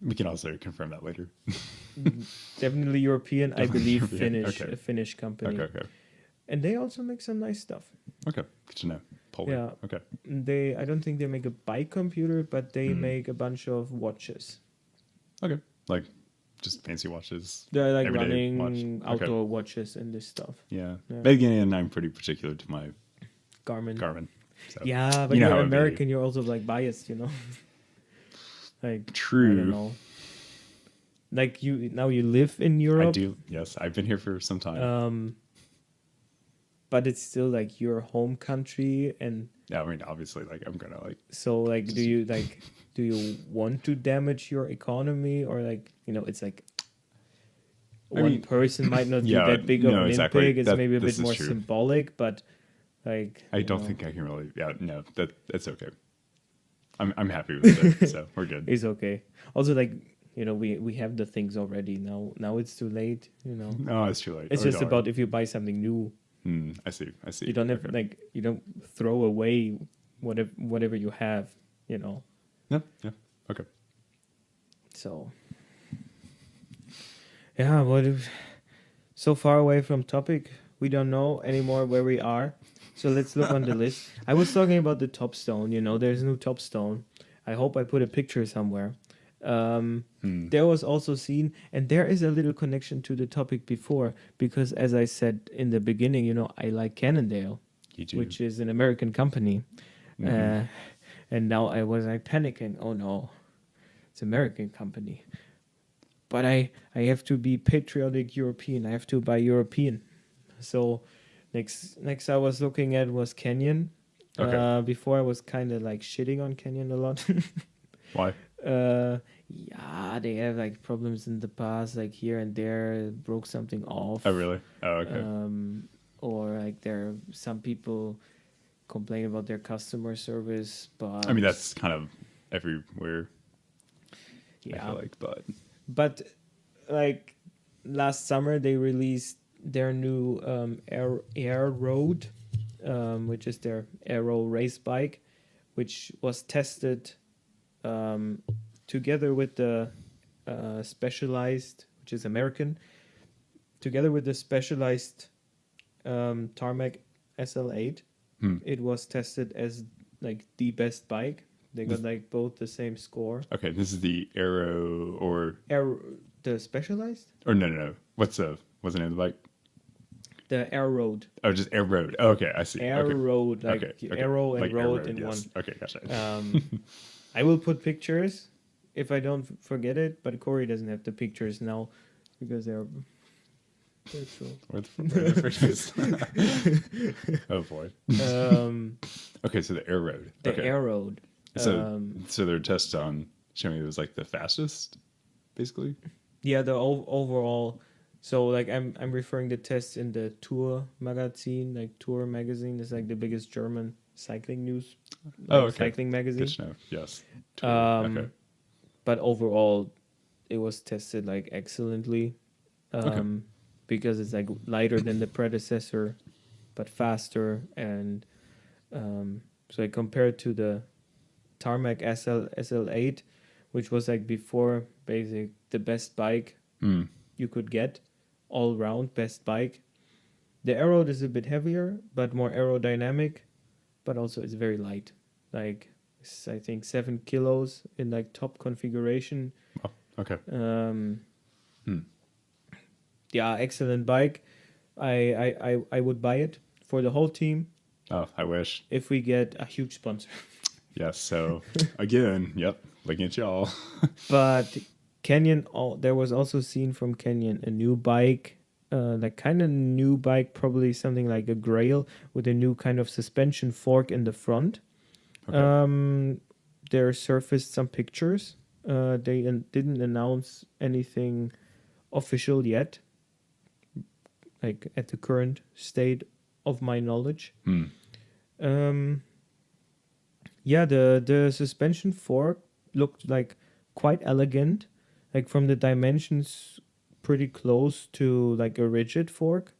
We can also confirm that later. Definitely European, I believe Finnish, okay. A Finnish company. Okay. And they also make some nice stuff. Okay, good to know. Polar. Yeah. Okay. I don't think they make a bike computer, but they make a bunch of watches. Okay, like just fancy watches. They're like running outdoor watches and this stuff. Yeah. But again, I'm pretty particular to my Garmin. So, yeah, but you're American. You're also like biased, Like true. I don't know. Like you live in Europe. I do. Yes, I've been here for some time. But it's still like your home country, and yeah, I mean, obviously, like I'm gonna like. So like, do you want to damage your economy, or like it's like. One person might not do that big of an impact. It's maybe a bit more symbolic, but. Like I don't think I can really. Yeah, no, that's okay. I'm happy with it, so we're good. It's okay. Also, like, we have the things already now. Now it's too late. No, it's too late. It's Oh, just darn. about if you buy something new, I see. you don't have Okay. you don't throw away whatever you have. Yeah. Okay. So yeah, so far away from topic, we don't know anymore where we are. So let's look on the list. I was talking about the Topstone. There's a new Topstone. I hope I put a picture somewhere. There was also seen, and there is a little connection to the topic before, because as I said in the beginning, I like Cannondale, You do. which is an American company. And now I was like panicking. Oh no, it's American company. But I have to be patriotic European. I have to buy European. So next I was looking at was Canyon. Okay. Before I was kind of like shitting on Canyon a lot. Why? Yeah, they have like problems in the past, like here and there, broke something off. Oh, really? Oh, okay. Or like some people complain about their customer service, but I mean, that's kind of everywhere. yeah. I feel like, But like last summer, they released their new Air Road, which is their aero race bike, which was tested together with the Specialized, which is American, together with the Specialized Tarmac SL8. It was tested as like the best bike. They got like both the same score. Okay, this is the Aero or The Specialized? no. What's the name of the bike? The Air Road. Oh, just Air Road. Oh, okay, I see. Air okay. Road, like Okay. arrow and Like road Air in yes. one. Okay, gotcha. I will put pictures if I don't forget it, but Corey doesn't have the pictures now because they're virtual. Where the pictures? Oh boy. Okay, so the Air Road. The Okay. Air Road. So their test on showing it was like the fastest, basically. Yeah, the overall. So like I'm referring to tests in the Tour magazine, like Tour magazine is like the biggest German cycling news, cycling magazine. Good to know. Yes. Okay. But overall, it was tested like excellently, because it's like lighter than the predecessor, but faster, and so I compared to the Tarmac SL8, which was like before basic the best bike you could get, all round best bike. The Aero is a bit heavier but more aerodynamic, but also it's very light. Like it's, I think 7 kilos in like top configuration. Oh, okay. Yeah, excellent bike. I would buy it for the whole team Oh, I wish. if we get a huge sponsor. Yes. So again, yep, looking at y'all. But Canyon, there was also seen from Canyon a new bike, like kind of new bike, probably something like a Grail with a new kind of suspension fork in the front. Okay. There surfaced some pictures. They didn't announce anything official yet, like at the current state of my knowledge. Yeah, the suspension fork looked like quite elegant, like from the dimensions pretty close to like a rigid fork.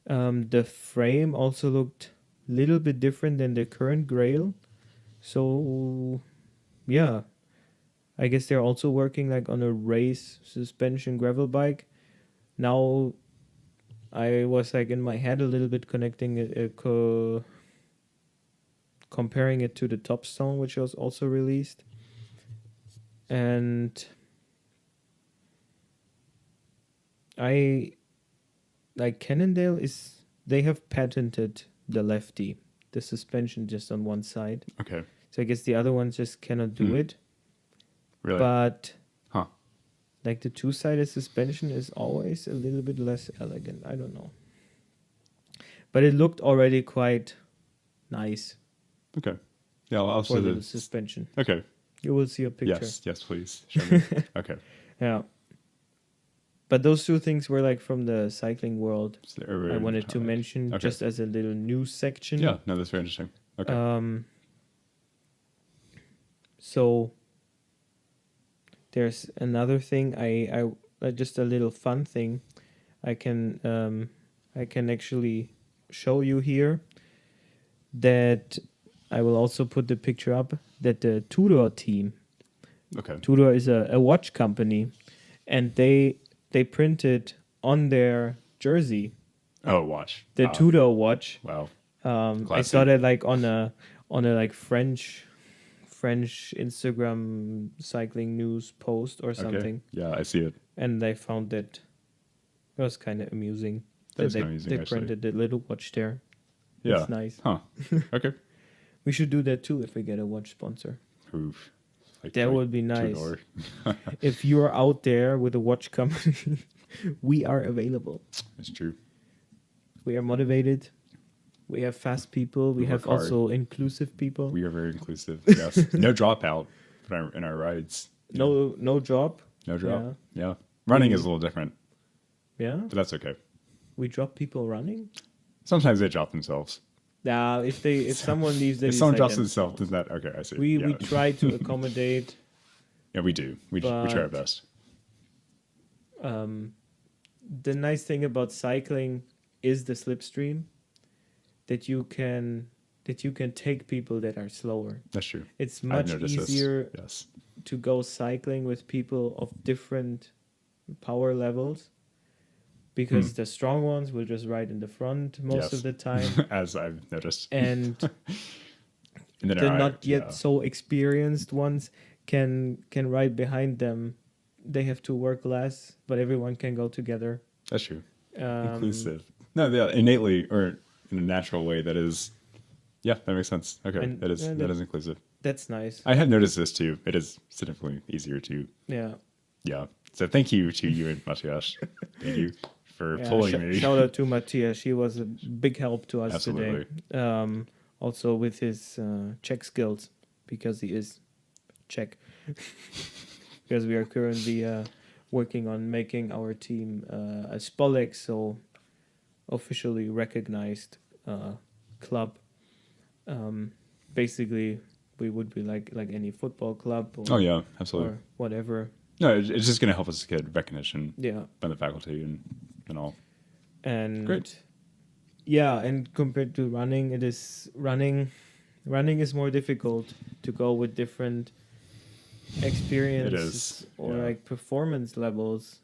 The frame also looked a little bit different than the current Grail. So yeah, I guess they're also working like on a race suspension gravel bike. Now I was like in my head a little bit connecting it, comparing it to the Topstone, which was also released. And I like Cannondale they have patented the lefty, the suspension just on one side. Okay. So I guess the other ones just cannot do it. Really? But Huh. like the two-sided suspension is always a little bit less elegant. I don't know. But it looked already quite nice Okay. Yeah, I'll for see the the suspension. Okay. You will see a picture. Yes, please. Show me. Okay. Yeah. But those two things were like from the cycling world. So the Air Road I wanted to Tarmac. mention Okay. just as a little news section. Yeah, no, that's very interesting. Okay. So there's another thing. I just a little fun thing. I can actually show you here that I will also put the picture up that the Tudor team. Okay. Tudor is a watch company, and they printed on their jersey Oh, watch. the Tudor watch. Wow. I saw that like on a like French Instagram cycling news post or something, Yeah, I see it. and I found that it was kind of amusing. That is they amusing, they actually. printed the little watch there. Yeah. It's nice. Huh. Okay. We should do that too if we get a watch sponsor. Oof. That would be nice. Tudor. If you're out there with a watch company, we are available. It's true. We are motivated. We have fast people. We We have work hard. also inclusive people. We are very inclusive. Yes. No dropout in our rides. No job. No drop. Yeah. Running is a little different, Yeah. but that's okay. We drop people running. Sometimes they drop themselves. Nah, if someone leaves, then If it's someone like drops that. themselves, then that okay? I see. We yeah. try to accommodate. Yeah, we do. We try our best. The nice thing about cycling is the slipstream, that you can take people that are slower. That's true. It's I've much noticed this. easier Yes. to go cycling with people of different power levels, because the strong ones will just ride in the front most Yes. of the time, As I've noticed. and And then the our- not yet yeah. so experienced ones can ride behind them. They have to work less, but everyone can go together. That's true. Um, Inclusive. No, yeah, innately or in a natural way. That is. Yeah, that makes sense. Okay, And, that is yeah, that is inclusive. That's nice. I have noticed this too. It is significantly easier to. Yeah. Yeah. So thank you to you and Matthias. Thank you for Yeah, pulling me. shout out to Matthias. She was a big help to us Absolutely. today. Also with his Czech skills, because he is Czech. Because we are currently working on making our team a Spolek, so officially recognized club. Basically, we would be like any football club or, Oh yeah, absolutely. or whatever. No, it's just going to help us get recognition Yeah. by the faculty and all. And Great. yeah, and compared to running, it is running is more difficult to go with different experiences or yeah. like performance levels,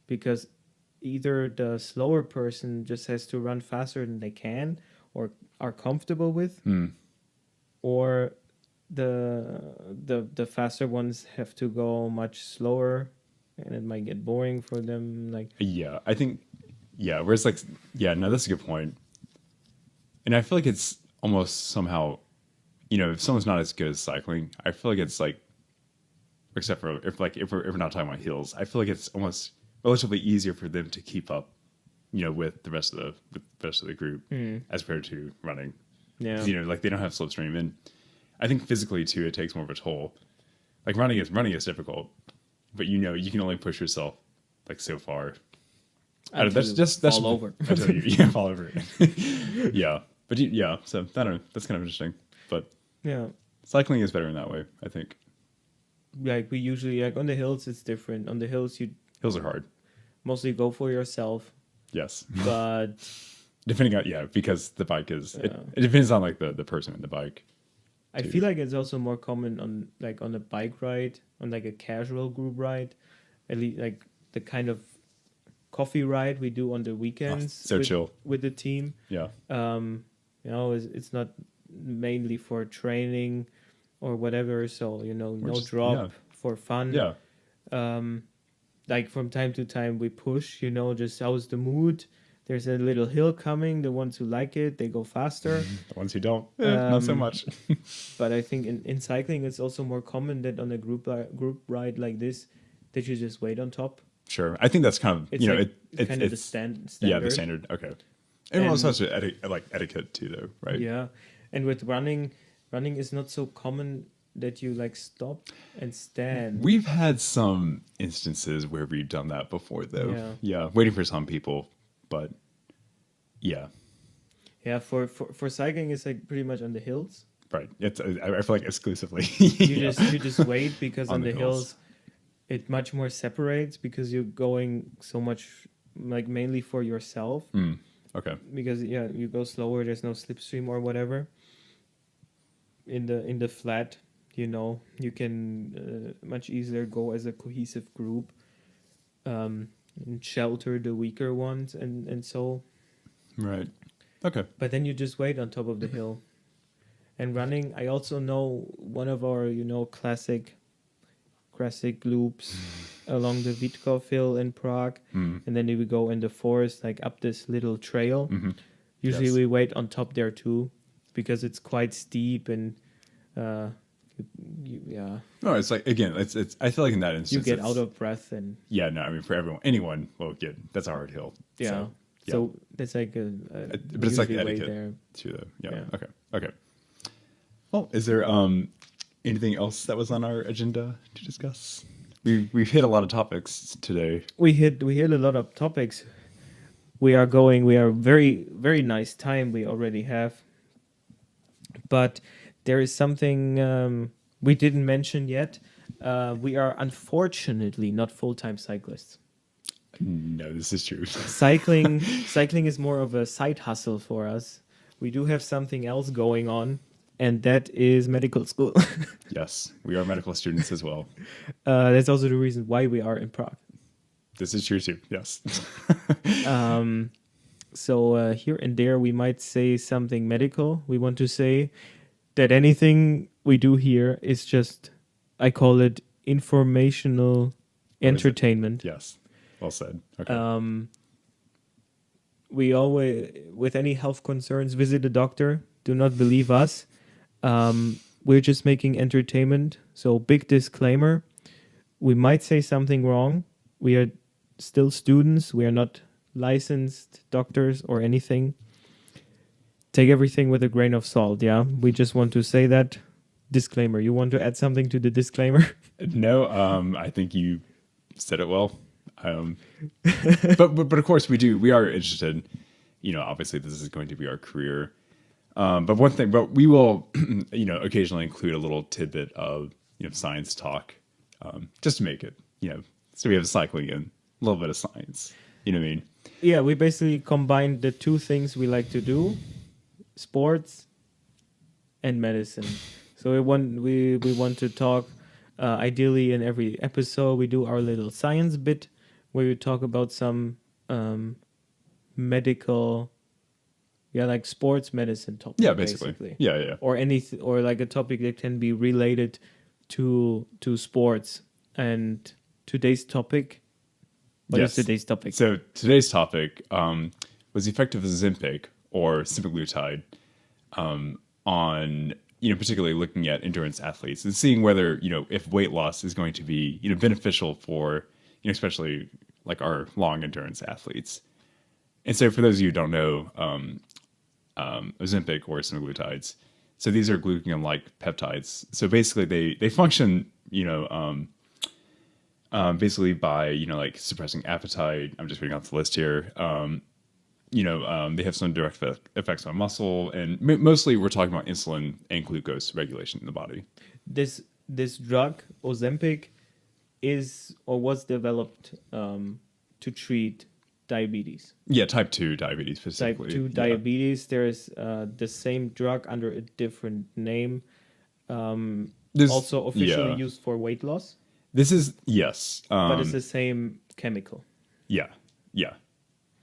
because either the slower person just has to run faster than they can or are comfortable with, or the faster ones have to go much slower, and it might get boring for them. Like, Yeah, I think. Yeah, whereas like, yeah, no, that's a good point. And I feel like it's almost somehow, if someone's not as good as cycling, I feel like it's like, except for if we're not talking about hills, I feel like it's almost relatively easier for them to keep up, with the rest of the group as compared to running. yeah, 'Cause, like they don't have slipstream, and I think physically too, it takes more of a toll. Like running is difficult, but you can only push yourself like so far. Until That's you fall over. Until you fall over. Yeah, but so I don't know. That's kind of interesting. But yeah. cycling is better in that way, I think. Like we usually, like on the hills, it's different. On the hills, you Hills are hard. mostly go for yourself, Yes, but depending on because the bike is Yeah. it depends on like the person in the bike. I too. feel like it's also more common on a bike ride, on like a casual group ride, at least like the kind of coffee ride we do on the weekends. So with, chill. with the team. Yeah, It's not mainly for training or whatever. So no just- drop yeah. for fun. yeah, Like from time to time we push. Just how's the mood? There's a little hill coming. The ones who like it, they go faster. the ones who don't, not so much. But I think in cycling, it's also more common that on a group ride like this, that you just wait on top. Sure, I think that's kind of It's like kind of the standard. Yeah, the standard. Okay, everyone also has etiquette too, though, right? Yeah, and with running is not so common that you like stop and stand. We've had some instances where we've done that before, though. Yeah. Waiting for some people, but yeah, Yeah, for cycling, it's like pretty much on the hills. right. I feel like exclusively. You just wait because On on the the hills. hills it much more separates because you're going so much like mainly for yourself Okay. because yeah you go slower. There's no slipstream or whatever. In the flat, you can much easier go as a cohesive group, and shelter the weaker ones and so. Right. Okay. But then you just wait on top of the hill. And running, I also know one of our classic loops along the Witkov Hill in Prague, and then we go in the forest like up this little trail. Usually Yes. we wait on top there too, because it's quite steep and yeah, No, it's like again, it's. I feel like in that you instance, get it's- out of breath and Yeah, no, I mean for anyone will get that's a hard hill. yeah. So, So that's like but it's like usually etiquette wait there. to the Yeah. Okay. Well, is there anything else that was on our agenda to discuss? We've hit a lot of topics today. We hit a lot of topics. We are very very nice time we already have. But there is something we didn't mention yet. We are unfortunately not full-time cyclists. No, this is true. Cycling is more of a side hustle for us. We do have something else going on, and that is medical school. Yes, we are medical students as well. That's also the reason why we are in Prague. This is true too. Yes. So here and there we might say something medical. We want to say that anything we do here is just, I call it informational entertainment. Yes. Well said. Okay. We always, with any health concerns, visit a doctor. Do not believe us. We're just making entertainment. So big disclaimer. We might say something wrong. We are still students. We are not licensed doctors or anything. Take everything with a grain of salt, yeah? We just want to say that. Disclaimer. You want to add something to the disclaimer? No, I think you said it well. But of course we are interested. Obviously this is going to be our career. But we will, occasionally include a little tidbit of, science talk, just to make it, so we have cycling and a little bit of science. You know what I mean? Yeah, we basically combine the two things we like to do, sports and medicine. So we want to talk, ideally in every episode, we do our little science bit where we talk about some medical, like sports medicine topic. Yeah, basically. Yeah. Or anything, or like a topic that can be related to sports. And today's topic, what is today's topic? So today's topic was the effect of Ozempic or semaglutide on, particularly looking at endurance athletes and seeing whether, if weight loss is going to be, beneficial for, especially like our long endurance athletes. And so for those of you who don't know, Ozempic or semaglutides, so these are glucagon-like peptides. So basically they function, basically by, like suppressing appetite. I'm just reading off the list here. They have some direct effects on muscle, and mostly we're talking about insulin and glucose regulation in the body. This drug, Ozempic, is or was developed to treat diabetes. Yeah, type 2 diabetes specifically. Type 2 diabetes. There is the same drug under a different name. Also officially used for weight loss. This is, yes. But it's the same chemical. Yeah.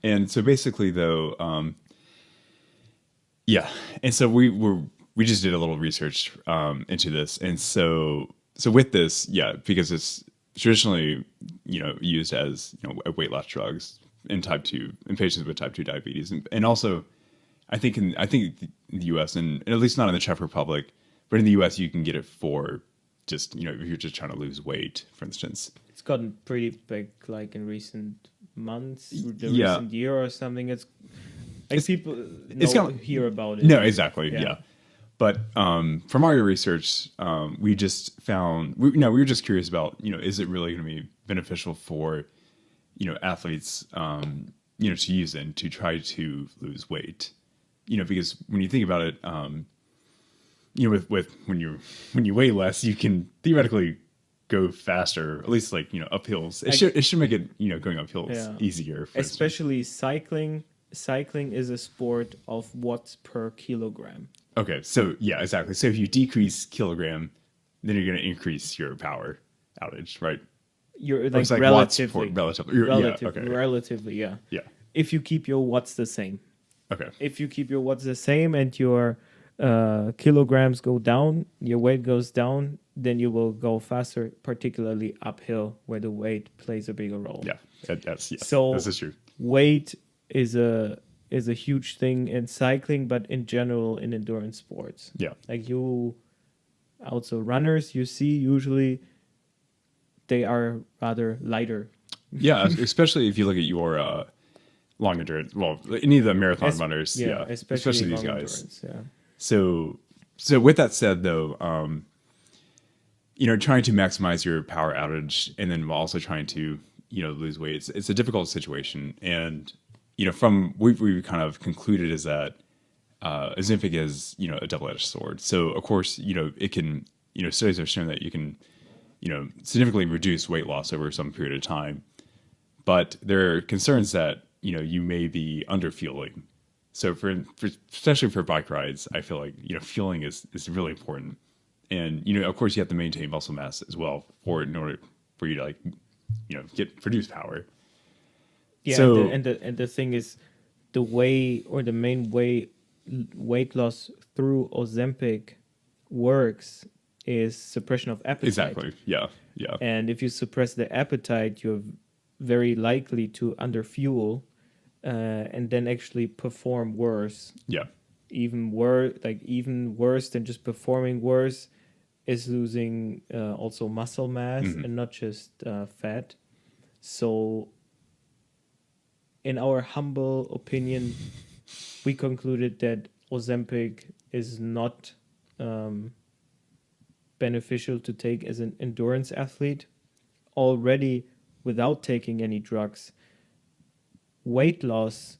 And so basically though, and so we just did a little research into this. And so with this, because it's traditionally, used as, weight loss drugs in patients with type 2 diabetes. And also I think in the US and at least not in the Czech Republic, but in the US you can get it for just, if you're just trying to lose weight, for instance. It's gotten pretty big, like in recent months, recent year or something. It's people hear about it. No, exactly. Yeah. But from our research, we just found, we were just curious about, is it really going to be beneficial for, athletes, to use and to try to lose weight? Because when you think about it, with when you weigh less, you can theoretically go faster, at least like uphills. It should make it going uphills easier. For Especially cycling. Cycling is a sport of watts per kilogram. Okay, so yeah, exactly. So if you decrease kilogram, then you're going to increase your power outage, right? You're like relatively, relatively, yeah. Yeah. If you keep your watts the same. Okay. If you keep your watts the same and your kilograms go down, your weight goes down, then you will go faster, particularly uphill where the weight plays a bigger role. Yeah, that's so this is true. Weight is a huge thing in cycling, but in general in endurance sports. Yeah. Like also runners you see usually they are rather lighter. Yeah, especially if you look at your long endurance. Well, any of the marathon runners. Yeah, especially these guys. Yeah. So with that said, though, trying to maximize your power outage and then also trying to lose weight, it's a difficult situation. And from what we kind of concluded is that Ozempic is a double-edged sword. So of course it can studies have shown that you can significantly reduce weight loss over some period of time, but there are concerns that you may be under fueling. So for especially for bike rides, I feel like fueling is really important, and of course you have to maintain muscle mass as well in order for you to produce power. Yeah, so, and the thing is, the way or the main way weight loss through Ozempic works is suppression of appetite. Exactly. Yeah. And if you suppress the appetite, you're very likely to underfuel, and then actually perform worse. Yeah. Even worse than just performing worse is losing also muscle mass and not just fat. So, in our humble opinion, we concluded that Ozempic is not beneficial to take as an endurance athlete. Already, without taking any drugs, weight loss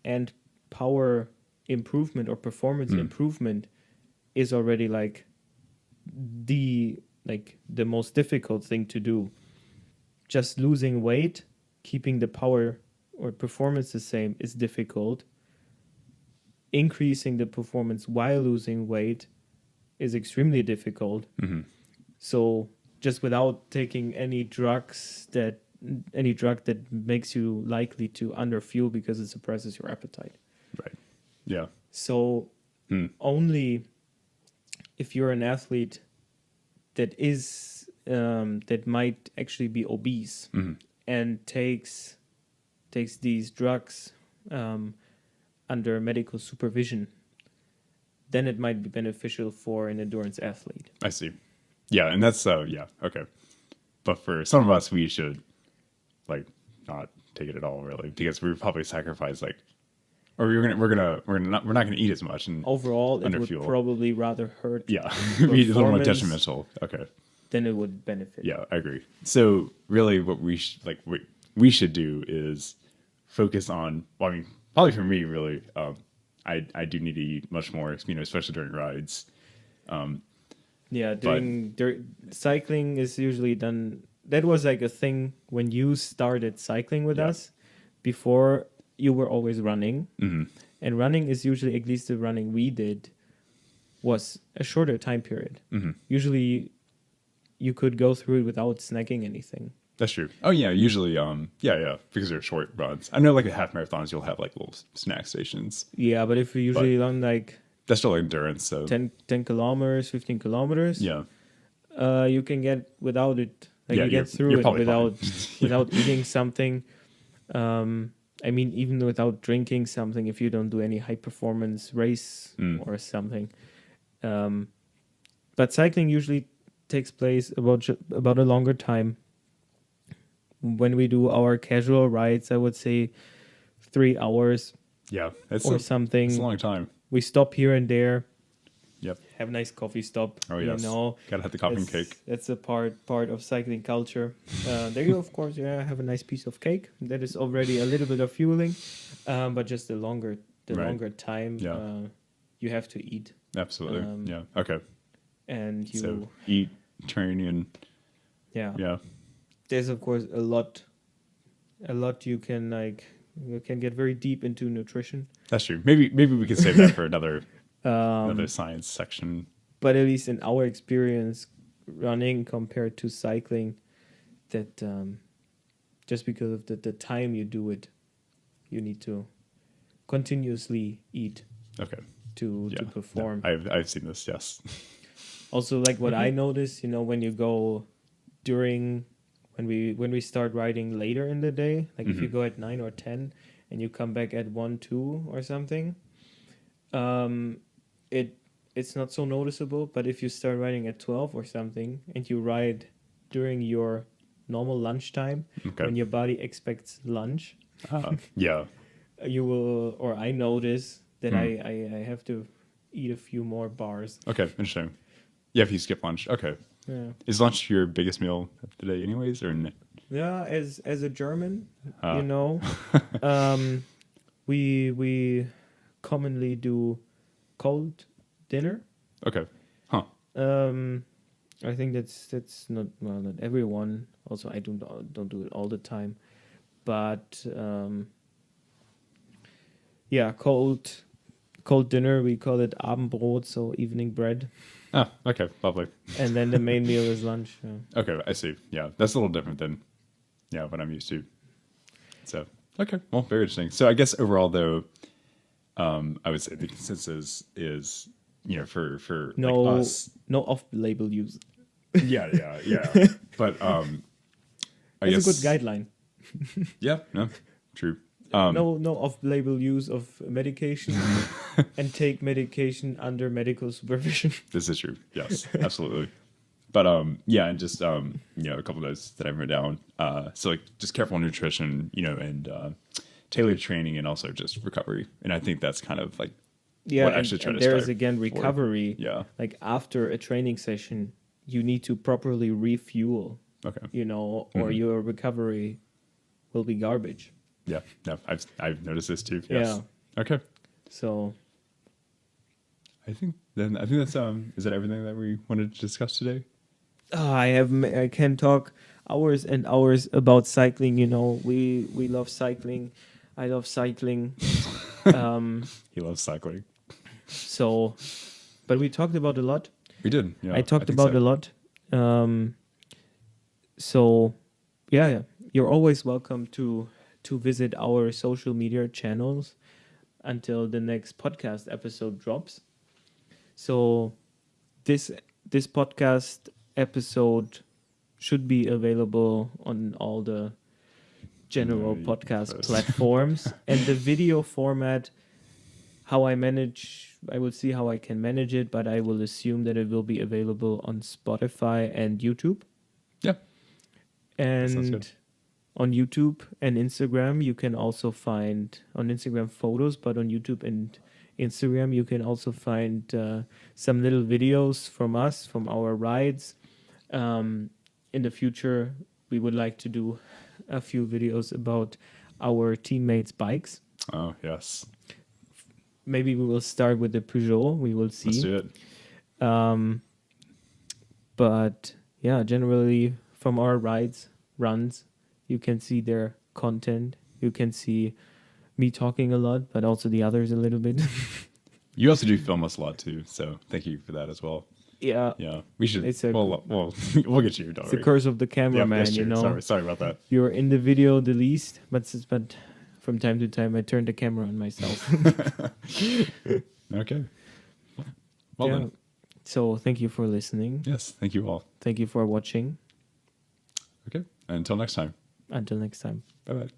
and power improvement or performance improvement is already the most difficult thing to do. Just losing weight, keeping the power or performance the same is difficult. Increasing the performance while losing weight is extremely difficult. So just without taking any drug that makes you likely to underfuel because it suppresses your appetite. Right. Yeah. So only if you're an athlete that is that might actually be obese and takes these drugs under medical supervision, then it might be beneficial for an endurance athlete. I see. Yeah, and that's okay. But for some of us, we should not take it at all, really, because we probably sacrifice or we're not gonna eat as much and overall it would probably rather hurt. Yeah, be a little more detrimental. Okay. Then it would benefit. Yeah, I agree. So really, what we should do is focus on. Well, I mean, probably for me, really, I do need to eat much more, especially during rides. Cycling is usually done. That was a thing when you started cycling with us. Before, you were always running, and running is usually, at least the running we did, was a shorter time period. Usually, you could go through it without snacking anything. That's true. Oh yeah, usually because they're short runs. I know the half marathons you'll have little snack stations. Yeah, but if you usually run that's still endurance, so 10 kilometers, 15 kilometers. Yeah. You can get without it. You get through it without eating something. I mean, even without drinking something, if you don't do any high performance race or something. But cycling usually takes place about a longer time. When we do our casual rides, I would say 3 hours. Yeah, something. It's a long time. We stop here and there. Yep. Have a nice coffee stop. Oh yes. Gotta have the coffee and cake. That's a part of cycling culture. There you of course have a nice piece of cake. That is already a little bit of fueling, but just the longer time. you have to eat. Absolutely. Yeah. Okay. And you So eat, train, and yeah. There's of course a lot you can get very deep into nutrition. That's true. Maybe we can save that for another science section. But at least in our experience running compared to cycling, that just because of the time you do it, you need to continuously eat to perform. No, I've seen this, yes. Also, like what I noticed, when you go when we start riding later in the day, like if you go at 9 or 10 and you come back at 1, 2 or something, it's not so noticeable. But if you start riding at 12 or something and you ride during your normal lunchtime, when your body expects lunch, you will, or I notice that I have to eat a few more bars. Okay, interesting. Yeah, if you skip lunch. Okay. Yeah. Is lunch your biggest meal of the day anyways, or no? Yeah, as a German, we commonly do cold dinner. Okay. Huh. I think that's not everyone. Also, I don't do it all the time, but cold dinner. We call it Abendbrot, so evening bread. Ah, okay, lovely. And then the main meal is lunch. Yeah. Okay, I see. Yeah, that's a little different than what I'm used to. So okay, well, very interesting. So I guess overall, though, I would say the consensus is for like us, no off-label use. Yeah. But I guess it's a good guideline. Yeah, no, true. No off-label use of medication, and take medication under medical supervision. This is true. Yes, absolutely. But and just a couple of notes that I've written down. So like just careful nutrition, and tailored training, and also just recovery. And I think that's kind of like what I should try to there is again recovery. Yeah. Like after a training session, you need to properly refuel. Okay. Or your recovery will be garbage. Yeah, no, I've noticed this too. Yes. Yeah. Okay. So I think that's is that everything that we wanted to discuss today? I can talk hours and hours about cycling. We love cycling. I love cycling. He loves cycling. So, but we talked about a lot. We did. Yeah, I talked about a lot. So, yeah, you're always welcome to visit our social media channels until the next podcast episode drops. So this podcast episode should be available on all the general podcast platforms. And the video format, I will see how I can manage it, but I will assume that it will be available on Spotify and YouTube. Yeah. And on YouTube and Instagram, you can also find on Instagram photos, but on YouTube and Instagram, you can also find some little videos from us, from our rides. In the future, we would like to do a few videos about our teammates' bikes. Oh, yes. Maybe we will start with the Peugeot. We will see. Let's do it. But yeah, generally from our runs, you can see their content. You can see me talking a lot, but also the others a little bit. You also do film us a lot too, so thank you for that as well. Yeah. Yeah. We should. We'll get you. Don't it's worry. the curse of the cameraman, Sorry about that. You're in the video the least, but from time to time I turn the camera on myself. Okay. Well then. So thank you for listening. Yes. Thank you all. Thank you for watching. Okay. Until next time. Until next time. Bye bye.